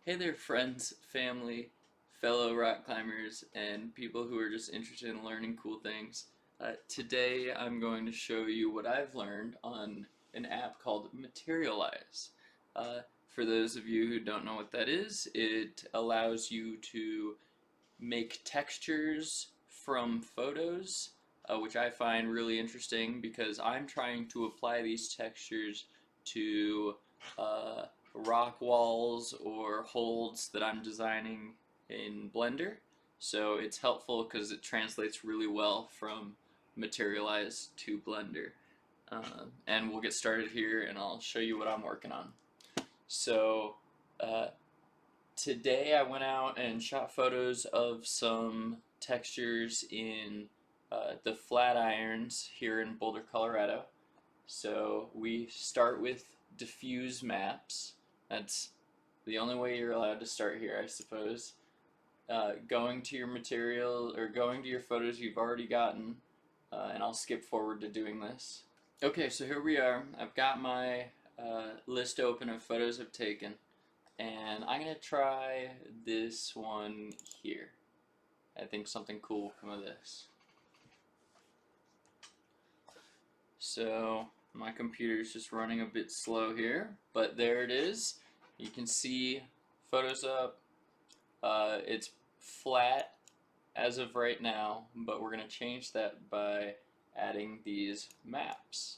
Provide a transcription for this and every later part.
Hey there, friends, family, fellow rock climbers, and people who are just interested in learning cool things. Today I'm going to show you what I've learned on an app called Materialize. For those of you who don't know what that is, it allows you to make textures from photos, which I find really interesting because I'm trying to apply these textures to uh, rock walls or holds that I'm designing in Blender. So it's helpful because it translates really well from Materialize to Blender. And we'll get started here and I'll show you what I'm working on. So uh, today I went out and shot photos of some textures in the Flatirons here in Boulder, Colorado. So we start with diffuse maps. That's the only way you're allowed to start here, I suppose. Going to your material or going to your photos you've already gotten, and I'll skip forward to doing this. Okay, so here we are. I've got my list open of photos I've taken. And I'm going to try this one here. I think something cool will come of this. So my computer's just running a bit slow here, but there it is. You can see photos up. It's flat as of right now, but we're going to change that by adding these maps.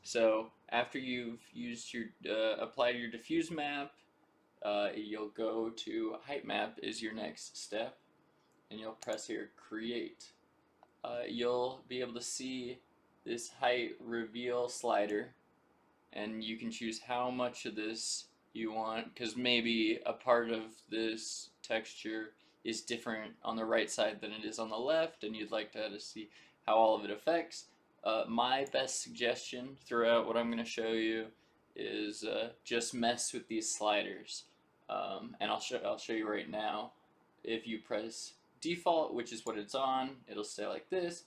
So after you've used your applied your diffuse map, you'll go to height map is your next step, and you'll press here create. You'll be able to see this height reveal slider, and you can choose how much of this you want, because maybe a part of this texture is different on the right side than it is on the left, and you'd like to see how all of it affects. My best suggestion throughout what I'm going to show you is just mess with these sliders. And I'll show you right now. If you press default, which is what it's on, it'll stay like this.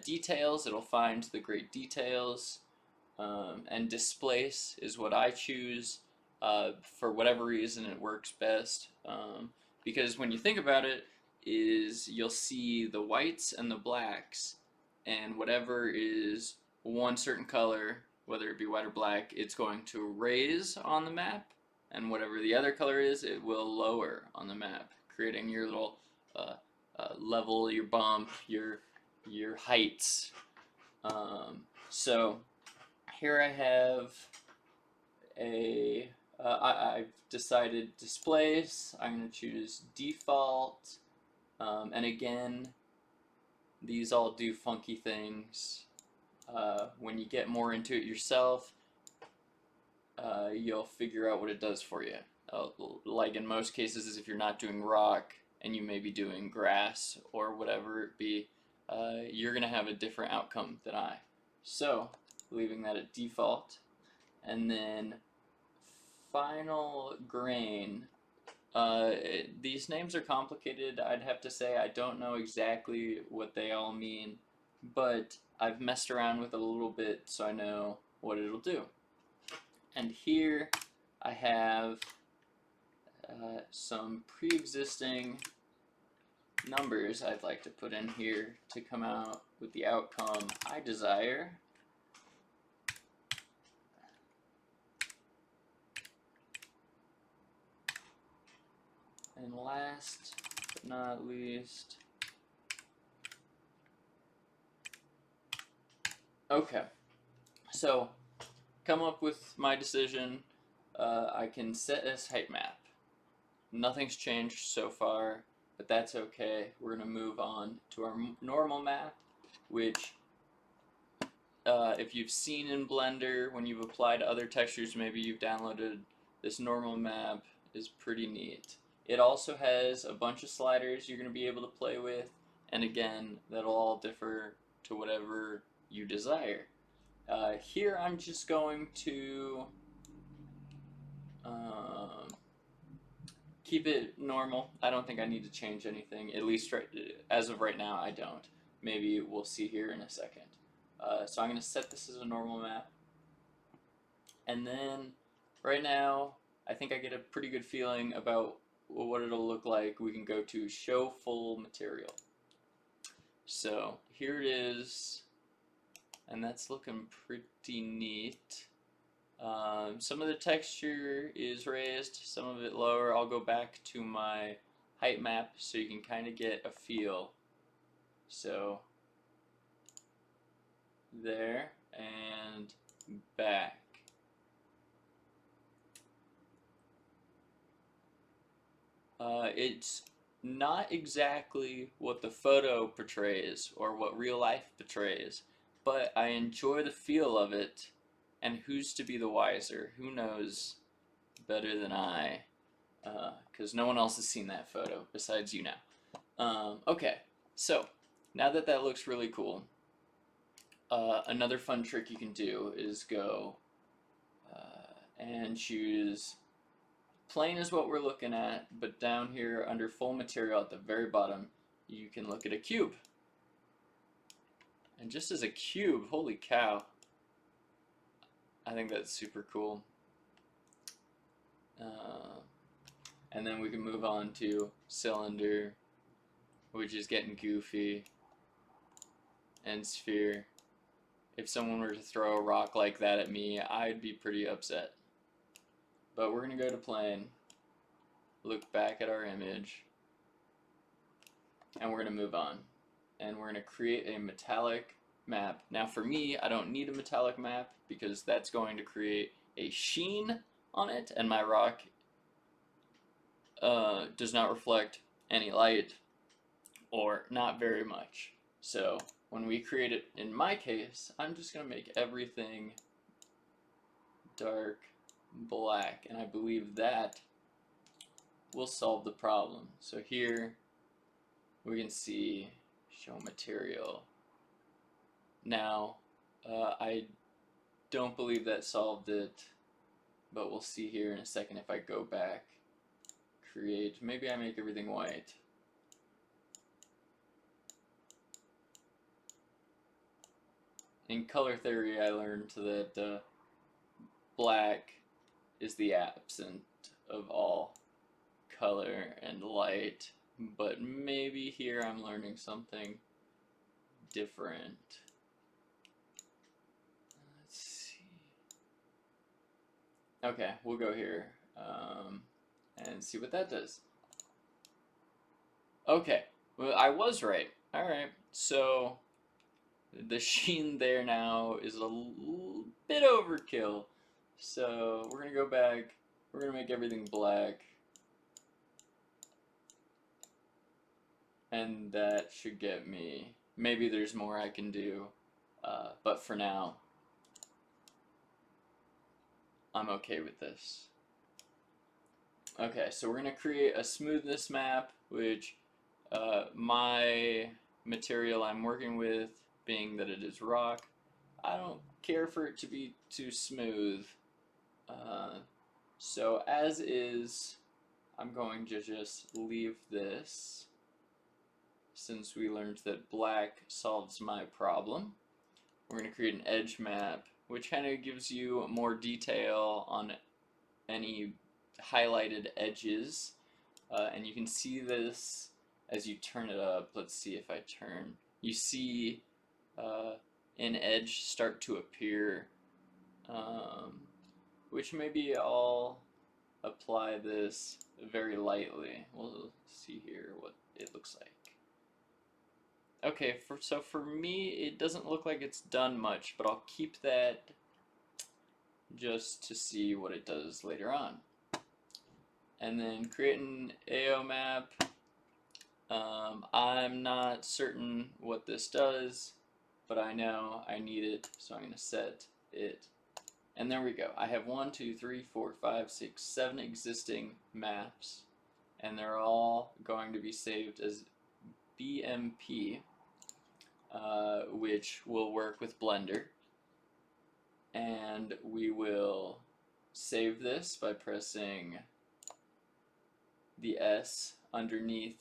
Details, it'll find the great details. And displace is what I choose. For whatever reason, it works best. Because when you think about it, is you'll see the whites and the blacks, and whatever is one certain color, whether it be white or black, it's going to raise on the map, and whatever the other color is, it will lower on the map, creating your little level, your bump, your heights. So here I have I've decided displace. I'm going to choose default, and again, these all do funky things. When you get more into it yourself, you'll figure out what it does for you. Like in most cases, if you're not doing rock and you may be doing grass or whatever it be, you're going to have a different outcome than I. So, leaving that at default. And then final grain. These names are complicated. I'd have to say I don't know exactly what they all mean, but I've messed around with it a little bit so I know what it'll do. And here I have some pre-existing numbers I'd like to put in here to come out with the outcome I desire. And last but not least, okay, so come up with my decision. I can set as height map. Nothing's changed so far, but that's okay. We're going to move on to our normal map, which if you've seen in Blender, when you've applied other textures, maybe you've downloaded this normal map, is pretty neat. It also has a bunch of sliders you're going to be able to play with, and again, that'll all differ to whatever you desire. Here I'm just going to keep it normal. I don't think I need to change anything, at least as of right now I don't. Maybe we'll see here in a second. So I'm going to set this as a normal map. And then right now I think I get a pretty good feeling about what it'll look like, we can go to show full material. So here it is, and that's looking pretty neat. Some of the texture is raised, some of it lower. I'll go back to my height map so you can kind of get a feel. So there and back. It's not exactly what the photo portrays or what real life portrays, but I enjoy the feel of it, and who's to be the wiser? Who knows better than I? Because no one else has seen that photo besides you now. Okay, so now that that looks really cool, another fun trick you can do is go and choose plain is what we're looking at, but down here under full material at the very bottom, you can look at a cube. And just as a cube, holy cow, I think that's super cool. And then we can move on to cylinder, which is getting goofy, and sphere. If someone were to throw a rock like that at me, I'd be pretty upset. But we're going to go to plane, look back at our image, and we're going to move on. And we're going to create a metallic map. Now for me, I don't need a metallic map because that's going to create a sheen on it, and my rock does not reflect any light, or not very much. So when we create it, in my case, I'm just going to make everything dark black, and I believe that will solve the problem. So here we can see show material. Now I don't believe that solved it, but we'll see here in a second. If I go back, create, maybe I make everything white. In color theory, I learned that black is the absent of all color and light, but maybe here I'm learning something different. Let's see. Okay, we'll go here and see what that does. Okay, well, I was right. Alright, so the sheen there now is a little bit overkill. So we're going to go back, we're going to make everything black. And that should get me, maybe there's more I can do, but for now, I'm okay with this. Okay, so we're going to create a smoothness map, which my material I'm working with, being that it is rock, I don't care for it to be too smooth. So as is, I'm going to just leave this, since we learned that black solves my problem. We're going to create an edge map, which kind of gives you more detail on any highlighted edges. And you can see this as you turn it up. Let's see if I turn. You see an edge start to appear, which maybe I'll apply this very lightly. We'll see here what it looks like. Okay, so for me, it doesn't look like it's done much, but I'll keep that just to see what it does later on. And then create an AO map. I'm not certain what this does, but I know I need it, so I'm going to set it. And there we go. I have 1, 2, 3, 4, 5, 6, 7 existing maps, and they're all going to be saved as BMP, which will work with Blender. And we will save this by pressing the S underneath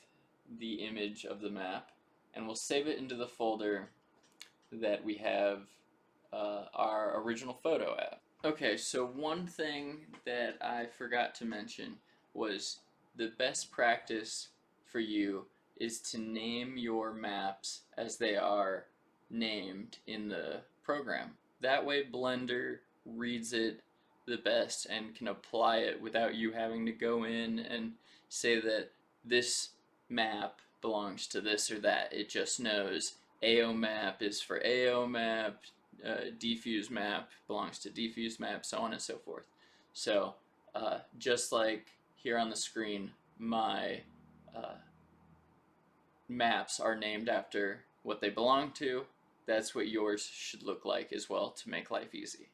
the image of the map, and we'll save it into the folder that we have our original photo at. Okay, so one thing that I forgot to mention was the best practice for you is to name your maps as they are named in the program. That way Blender reads it the best and can apply it without you having to go in and say that this map belongs to this or that. It just knows AO map is for AO map, defuse map belongs to defuse map, so on and so forth. So just like here on the screen, my uh, maps are named after what they belong to. That's what yours should look like as well to make life easy.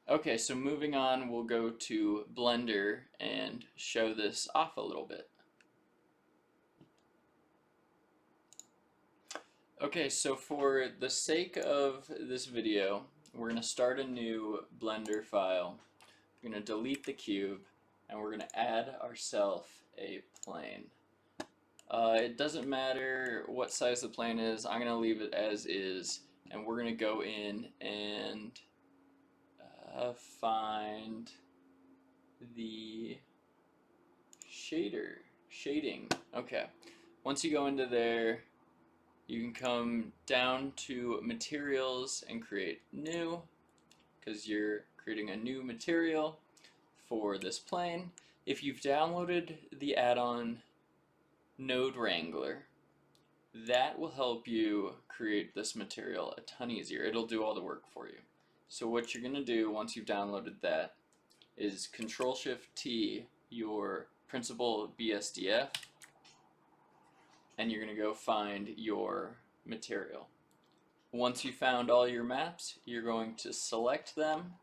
Okay, so moving on, we'll go to Blender and show this off a little bit. Okay, so for the sake of this video, we're going to start a new Blender file. We're going to delete the cube, and we're going to add ourselves a plane. It doesn't matter what size the plane is, I'm going to leave it as is, and we're going to go in and find the shading. Okay, once you go into there, you can come down to materials and create new, because you're creating a new material for this plane. If you've downloaded the add-on Node Wrangler, that will help you create this material a ton easier. It'll do all the work for you. So what you're going to do once you've downloaded that is Control-Shift-T your principal BSDF, and you're going to go find your material. Once you found all your maps, you're going to select them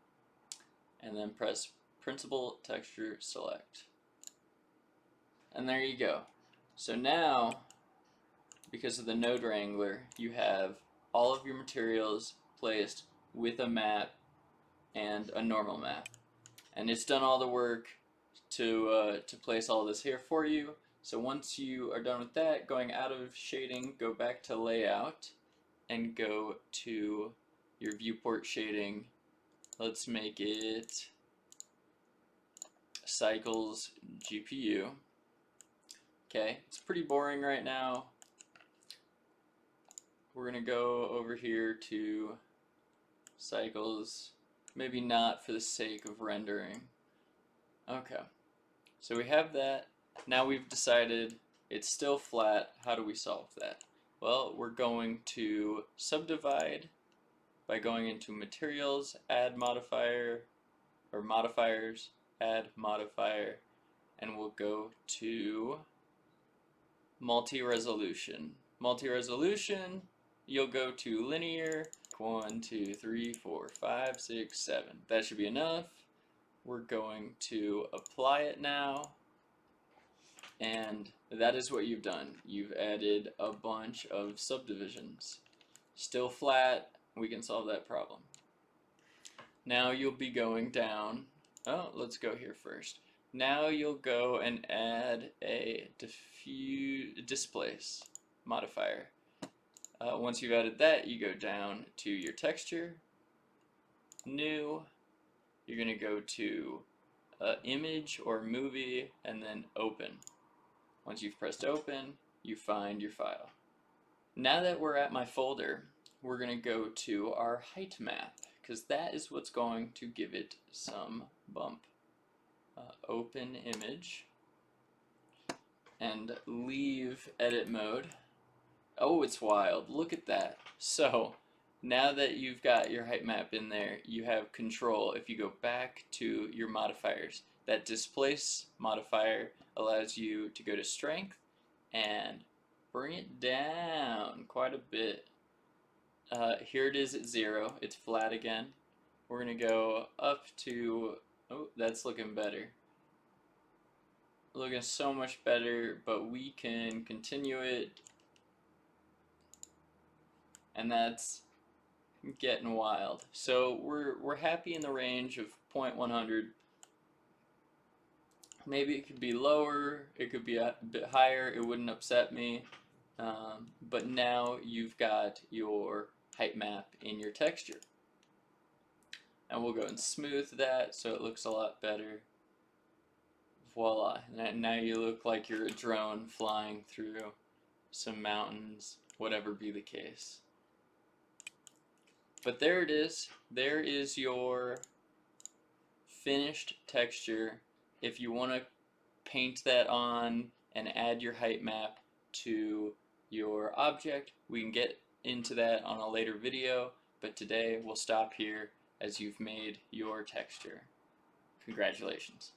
and then press Principal Texture Select. And there you go. So now, because of the Node Wrangler, you have all of your materials placed with a map and a normal map. And it's done all the work to place all this here for you. So once you are done with that, going out of shading, go back to layout and go to your viewport shading. Let's make it cycles GPU. Okay, it's pretty boring right now. We're gonna go over here to cycles, maybe not for the sake of rendering. Okay, so we have that. Now we've decided it's still flat. How do we solve that? Well, we're going to subdivide by going into materials, add modifier, or modifiers, add modifier, and we'll go to multi-resolution. Multi-resolution, you'll go to linear, 1, 2, 3, 4, 5, 6, 7. That should be enough. We're going to apply it now, and that is what you've done. You've added a bunch of subdivisions. Still flat, we can solve that problem. Now you'll be going down. Oh, let's go here first. Now you'll go and add a displace modifier. Once you've added that, you go down to your texture, new. You're going to go to image or movie, and then open. Once you've pressed open, you find your file. Now that we're at my folder, we're going to go to our height map, because that is what's going to give it some bump. Open image and leave edit mode. Oh, it's wild. Look at that. So now that you've got your height map in there, you have control. If you go back to your modifiers, that displace modifier allows you to go to strength and bring it down quite a bit. Here it is at 0. It's flat again. We're going to go up to, oh, that's looking better. Looking so much better, but we can continue it. And that's getting wild. So we're happy in the range of 0.100. Maybe it could be lower, it could be a bit higher, it wouldn't upset me. but now you've got your height map in your texture. And we'll go and smooth that so it looks a lot better. Voila, now you look like you're a drone flying through some mountains, whatever be the case. But there it is. There is your finished texture. If you want to paint that on and add your height map to your object, we can get into that on a later video, but today we'll stop here as you've made your texture. Congratulations.